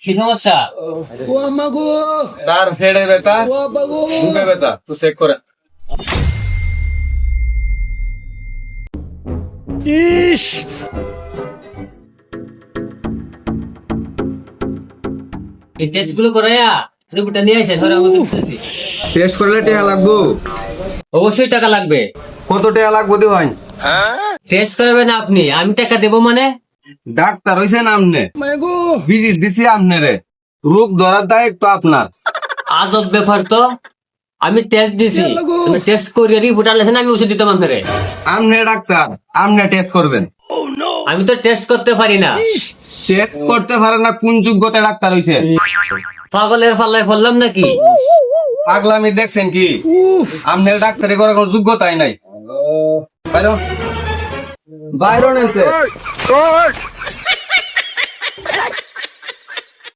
কি সমস্যা? ও আম্মা গো, তার ফেড়ে ব্যথা, ও আব্বা গো। বুকে ব্যথা, তো চেক করে। ইস, এই টেস্ট গুলো করাইয়া রিপোর্টটা নিয়ে আসেন, ধরে আমাকে দিতেছি। টেস্ট করলে টাকা লাগবো। অবশ্যই টাকা লাগবে। কত টাকা লাগবো দি হয়? টেস্ট করাবেন আপনি, আমি টাকা দেবো মানে? ডাক্তার হইছেন আমনে, মা গো, ভিজিট দিছি আমনেরে, রোগ ধরার দায়িত্ব আপনার। আজব ব্যাপার তো। আমি টেস্ট দিছি, আমি টেস্ট করিয়ে রিপোর্ট আনলেছেন, আমি ওষুধ দিতাম আপনারে। আমনে ডাক্তার, আমনে টেস্ট করবেন। আমি তো টেস্ট করতে পারি না। টেস্ট করতে পারে না, কোন যোগ্যতা ডাক্তার হইছে? পাগলের পাল্লায় পড়লাম নাকি? পাগলামি দেখছেন কি? উফ, আমনের ডাক্তারি করার কোনো যোগ্যতাই নাই। বাইরো বাইরো নেতে